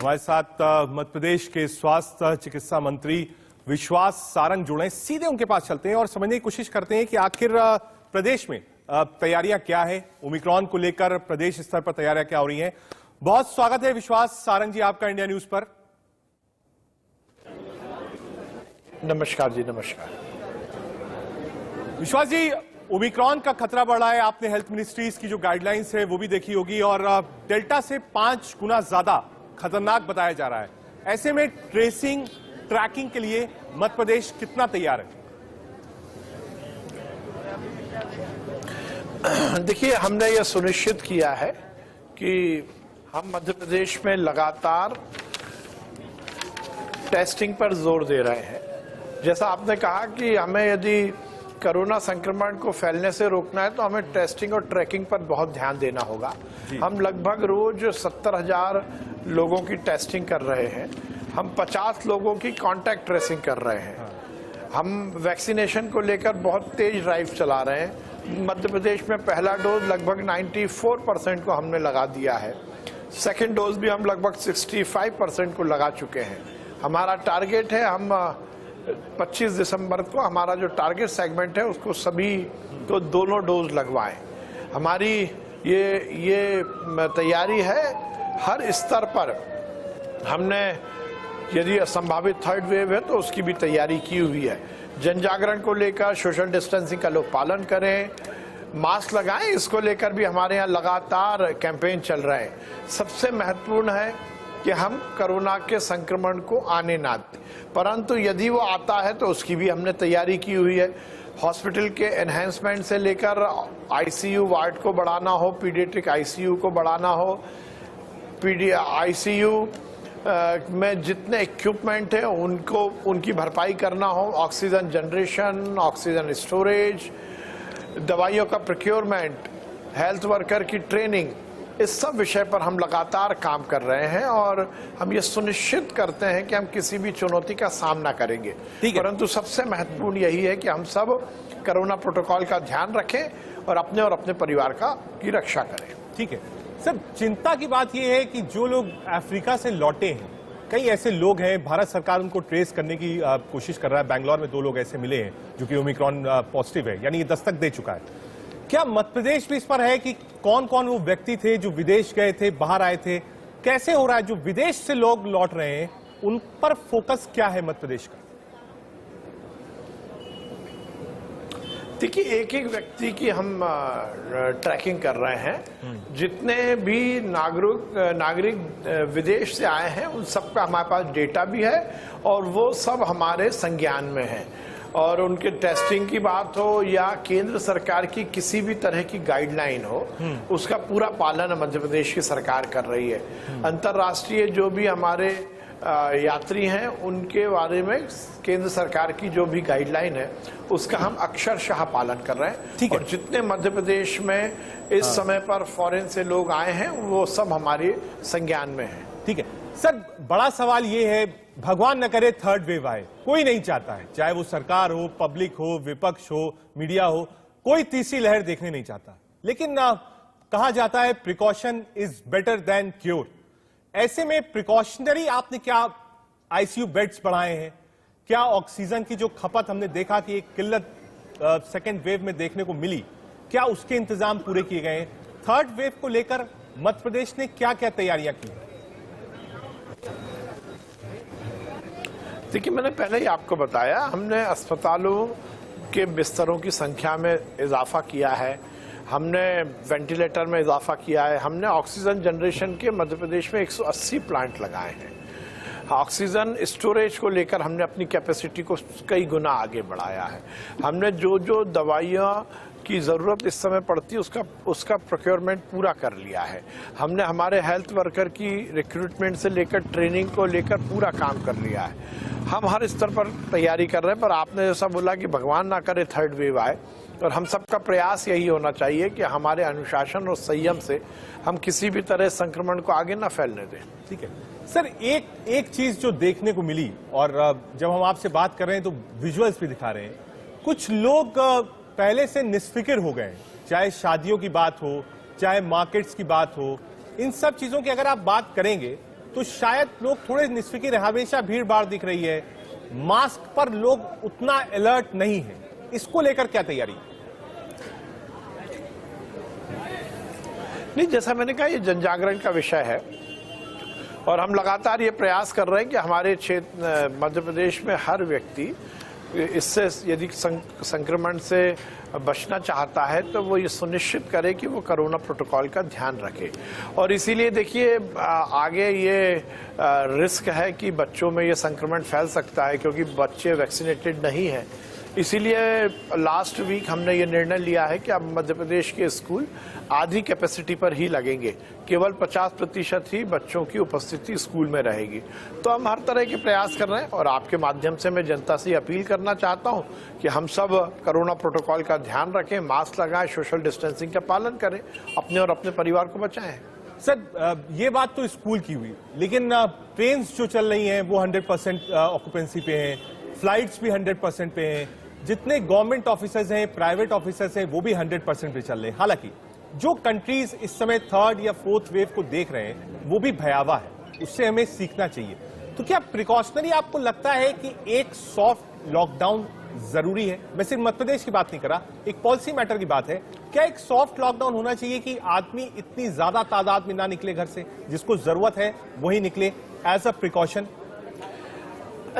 हमारे साथ मध्य प्रदेश के स्वास्थ्य चिकित्सा मंत्री विश्वास सारंग जुड़े हैं। सीधे उनके पास चलते हैं और समझने की कोशिश करते हैं कि आखिर प्रदेश में तैयारियां क्या है, ओमिक्रॉन को लेकर प्रदेश स्तर पर तैयारियां क्या हो रही हैं। बहुत स्वागत है विश्वास सारंग जी आपका इंडिया न्यूज पर। नमस्कार जी, नमस्कार। विश्वास जी, ओमिक्रॉन का खतरा बढ़ रहा है, आपने हेल्थ मिनिस्ट्रीज की जो गाइडलाइंस है वो भी देखी होगी और डेल्टा से 5 गुना ज्यादा खतरनाक बताया जा रहा है। ऐसे में ट्रेसिंग ट्रैकिंग के लिए मध्य प्रदेश कितना तैयार है? देखिए, हमने यह सुनिश्चित किया है कि हम मध्य प्रदेश में लगातार टेस्टिंग पर जोर दे रहे हैं। जैसा आपने कहा कि हमें यदि कोरोना संक्रमण को फैलने से रोकना है तो हमें टेस्टिंग और ट्रैकिंग पर बहुत ध्यान देना होगा। हम लगभग रोज 70,000 लोगों की टेस्टिंग कर रहे हैं। हम 50 लोगों की कांटेक्ट ट्रेसिंग कर रहे हैं। हम वैक्सीनेशन को लेकर बहुत तेज ड्राइव चला रहे हैं। मध्य प्रदेश में पहला डोज लगभग 94% को हमने लगा दिया है। सेकेंड डोज भी हम लगभग 65% को लगा चुके हैं। हमारा टारगेट है, हम 25 दिसंबर को हमारा जो टारगेट सेगमेंट है उसको सभी को दोनों डोज लगवाएं। हमारी ये तैयारी है हर स्तर पर। हमने यदि संभावित थर्ड वेव है तो उसकी भी तैयारी की हुई है। जन जागरण को लेकर सोशल डिस्टेंसिंग का लोग पालन करें, मास्क लगाएं, इसको लेकर भी हमारे यहाँ लगातार कैंपेन चल रहे हैं। सबसे महत्वपूर्ण है कि हम कोरोना के संक्रमण को आने ना दें, परंतु यदि वो आता है तो उसकी भी हमने तैयारी की हुई है। हॉस्पिटल के एनहेंसमेंट से लेकर आईसीयू वार्ड को बढ़ाना हो, पीडियाट्रिक आईसीयू को बढ़ाना हो, आईसीयू में जितने इक्विपमेंट है उनकी भरपाई करना हो, ऑक्सीजन जनरेशन, ऑक्सीजन स्टोरेज, दवाइयों का प्रोक्योरमेंट, हेल्थ वर्कर की ट्रेनिंग, इस सब विषय पर हम लगातार काम कर रहे हैं और हम ये सुनिश्चित करते हैं कि हम किसी भी चुनौती का सामना करेंगे। परंतु सबसे महत्वपूर्ण यही है कि हम सब कोरोना प्रोटोकॉल का ध्यान रखें और अपने परिवार की रक्षा करें। ठीक है सर, चिंता की बात यह है कि जो लोग अफ्रीका से लौटे हैं, कई ऐसे लोग हैं, भारत सरकार उनको ट्रेस करने की कोशिश कर रहा है। बैंगलोर में 2 लोग ऐसे मिले हैं जो कि ओमिक्रॉन पॉजिटिव है, यानी ये दस्तक दे चुका है। क्या मध्य प्रदेश भी इस पर है कि कौन कौन वो व्यक्ति थे जो विदेश गए थे, बाहर आए थे? कैसे हो रहा है, जो विदेश से लोग लौट रहे हैं उन पर फोकस क्या है मध्य प्रदेश का? देखिए, एक एक व्यक्ति की हम ट्रैकिंग कर रहे हैं। जितने भी नागरिक विदेश से आए हैं उन सब का हमारे पास डेटा भी है और वो सब हमारे संज्ञान में है। और उनके टेस्टिंग की बात हो या केंद्र सरकार की किसी भी तरह की गाइडलाइन हो, उसका पूरा पालन मध्य प्रदेश की सरकार कर रही है। अंतर्राष्ट्रीय जो भी हमारे यात्री हैं उनके बारे में केंद्र सरकार की जो भी गाइडलाइन है उसका हम अक्षरशः पालन कर रहे हैं। और जितने मध्य प्रदेश में इस समय पर फॉरेन से लोग आए हैं वो सब हमारे संज्ञान में है। ठीक है सर, बड़ा सवाल ये है, भगवान न करे थर्ड वेव आए, कोई नहीं चाहता है, चाहे वो सरकार हो, पब्लिक हो, विपक्ष हो, मीडिया हो, कोई तीसरी लहर देखने नहीं चाहता। लेकिन कहा जाता है precaution is better than cure. ऐसे में प्रिकॉशनरी आपने क्या आईसीयू बेड्स बढ़ाए हैं? क्या ऑक्सीजन की जो खपत हमने देखा कि एक किल्लत सेकेंड वेव में देखने को मिली, क्या उसके इंतजाम पूरे किए गए हैं? थर्ड वेव को लेकर मध्य प्रदेश ने क्या क्या तैयारियां की? देखिए, मैंने पहले ही आपको बताया, हमने अस्पतालों के बिस्तरों की संख्या में इजाफा किया है, हमने वेंटिलेटर में इजाफा किया है, हमने ऑक्सीजन जनरेशन के मध्य प्रदेश में 180 प्लांट लगाए हैं। ऑक्सीजन स्टोरेज को लेकर हमने अपनी कैपेसिटी को कई गुना आगे बढ़ाया है। हमने जो दवाइयाँ की ज़रूरत इस समय पड़ती है उसका प्रोक्योरमेंट पूरा कर लिया है। हमने हमारे हेल्थ वर्कर की रिक्रूटमेंट से लेकर ट्रेनिंग को लेकर पूरा काम कर लिया है। हम हर स्तर पर तैयारी कर रहे हैं। पर आपने जैसा बोला कि भगवान ना करे थर्ड वेव आए, और हम सबका प्रयास यही होना चाहिए कि हमारे अनुशासन और संयम से हम किसी भी तरह संक्रमण को आगे ना फैलने दें। ठीक है सर, एक चीज जो देखने को मिली, और जब हम आपसे बात कर रहे हैं तो विजुअल्स भी दिखा रहे हैं, कुछ लोग पहले से निस्फिक्र हो गए, चाहे शादियों की बात हो, चाहे मार्केट्स की बात हो, इन सब चीजों की अगर आप बात करेंगे तो शायद लोग थोड़े निस्फिक्र हैं। हमेशा भीड़ भाड़ दिख रही है, मास्क पर लोग उतना अलर्ट नहीं है, इसको लेकर क्या तैयारी? नहीं, जैसा मैंने कहा, ये जनजागरण का विषय है और हम लगातार ये प्रयास कर रहे हैं कि हमारे क्षेत्र मध्य प्रदेश में हर व्यक्ति इससे यदि संक्रमण से बचना चाहता है तो वो ये सुनिश्चित करे कि वो कोरोना प्रोटोकॉल का ध्यान रखे। और इसीलिए देखिए, आगे ये रिस्क है कि बच्चों में ये संक्रमण फैल सकता है क्योंकि बच्चे वैक्सीनेटेड नहीं हैं। इसीलिए लास्ट वीक हमने ये निर्णय लिया है कि अब मध्य प्रदेश के स्कूल आधी कैपेसिटी पर ही लगेंगे, केवल 50% ही बच्चों की उपस्थिति स्कूल में रहेगी। तो हम हर तरह के प्रयास कर रहे हैं और आपके माध्यम से मैं जनता से अपील करना चाहता हूं कि हम सब कोरोना प्रोटोकॉल का ध्यान रखें, मास्क लगाएं, सोशल डिस्टेंसिंग का पालन करें, अपने और अपने परिवार को बचाएं। सर, ये बात तो स्कूल की हुई, लेकिन ट्रेन जो चल रही हैं वो 100% ऑक्यूपेंसी पे हैं, फ्लाइट्स भी 100% पे हैं, जितने गवर्नमेंट ऑफिसर्स हैं, प्राइवेट ऑफिसर्स हैं, वो भी 100% पे चल रहे हैं। हालांकि जो कंट्रीज इस समय थर्ड या फोर्थ वेव को देख रहे हैं वो भी भयावह है, उससे हमें सीखना चाहिए। तो क्या प्रिकॉशनरी आपको लगता है कि एक सॉफ्ट लॉकडाउन जरूरी है? मैं सिर्फ मध्य प्रदेश की बात नहीं कर रहा, एक पॉलिसी मैटर की बात है। क्या एक सॉफ्ट लॉकडाउन होना चाहिए कि आदमी इतनी ज्यादा तादाद में ना निकले घर से, जिसको जरूरत है वही निकले एज अ प्रिकॉशन?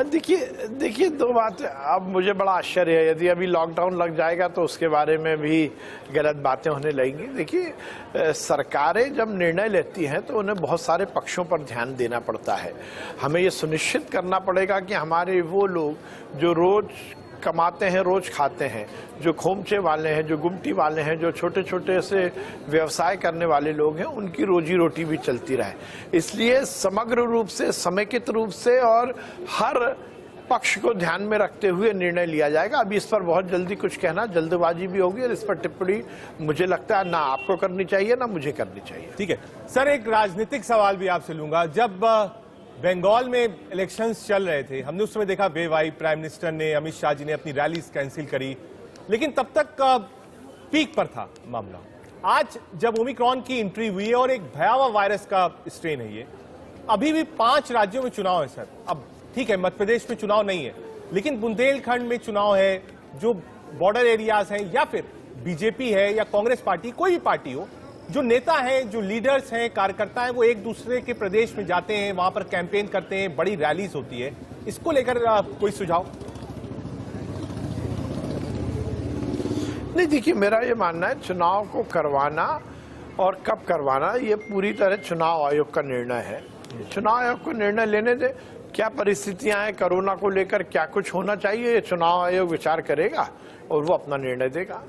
देखिए दो बात। अब मुझे बड़ा आश्चर्य है, यदि अभी लॉकडाउन लग जाएगा तो उसके बारे में भी गलत बातें होने लगेंगी। देखिए, सरकारें जब निर्णय लेती हैं तो उन्हें बहुत सारे पक्षों पर ध्यान देना पड़ता है। हमें ये सुनिश्चित करना पड़ेगा कि हमारे वो लोग जो रोज कमाते हैं, रोज खाते हैं, जो खोमचे वाले हैं, जो गुमटी वाले हैं, जो छोटे छोटे से व्यवसाय करने वाले लोग हैं, उनकी रोजी रोटी भी चलती रहे। इसलिए समग्र रूप से, समेकित रूप से और हर पक्ष को ध्यान में रखते हुए निर्णय लिया जाएगा। अभी इस पर बहुत जल्दी कुछ कहना जल्दबाजी भी होगी और इस पर टिप्पणी मुझे लगता है ना आपको करनी चाहिए ना मुझे करनी चाहिए। ठीक है सर, एक राजनीतिक सवाल भी आपसे लूंगा। जब बंगाल में इलेक्शंस चल रहे थे, हमने उस समय देखा वेव आई, प्राइम मिनिस्टर ने, अमित शाह जी ने अपनी रैलीज कैंसिल करी, लेकिन तब तक पीक पर था मामला। आज जब ओमिक्रॉन की एंट्री हुई है और एक भयावह वायरस का स्ट्रेन है ये, अभी भी 5 राज्यों में चुनाव है सर। अब ठीक है, मध्य प्रदेश में चुनाव नहीं है, लेकिन बुंदेलखंड में चुनाव है, जो बॉर्डर एरियाज हैं, या फिर बीजेपी है या कांग्रेस पार्टी, कोई भी पार्टी हो, जो नेता हैं, जो लीडर्स हैं, कार्यकर्ता हैं, वो एक दूसरे के प्रदेश में जाते हैं, वहां पर कैंपेन करते हैं, बड़ी रैलीज होती है। इसको लेकर कोई सुझाव? नहीं, देखिए, मेरा ये मानना है चुनाव को करवाना और कब करवाना ये पूरी तरह चुनाव आयोग का निर्णय है। चुनाव आयोग को निर्णय लेने दे, क्या परिस्थितियां हैं कोरोना को लेकर, क्या कुछ होना चाहिए, ये चुनाव आयोग विचार करेगा और वो अपना निर्णय देगा।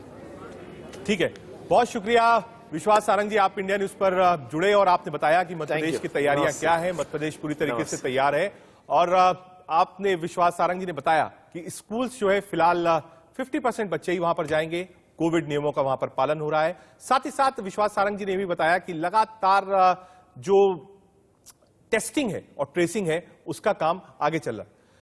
ठीक है, बहुत शुक्रिया विश्वास सारंग जी, आप इंडिया न्यूज पर जुड़े और आपने बताया कि मध्य प्रदेश की तैयारियां क्या है। मध्य प्रदेश पूरी तरीके से तैयार है और आपने, विश्वास सारंग जी ने बताया कि स्कूल्स जो है फिलहाल 50% बच्चे ही वहां पर जाएंगे, कोविड नियमों का वहां पर पालन हो रहा है। साथ ही साथ विश्वास सारंग जी ने भी बताया कि लगातार जो टेस्टिंग है और ट्रेसिंग है उसका काम आगे चल रहा है।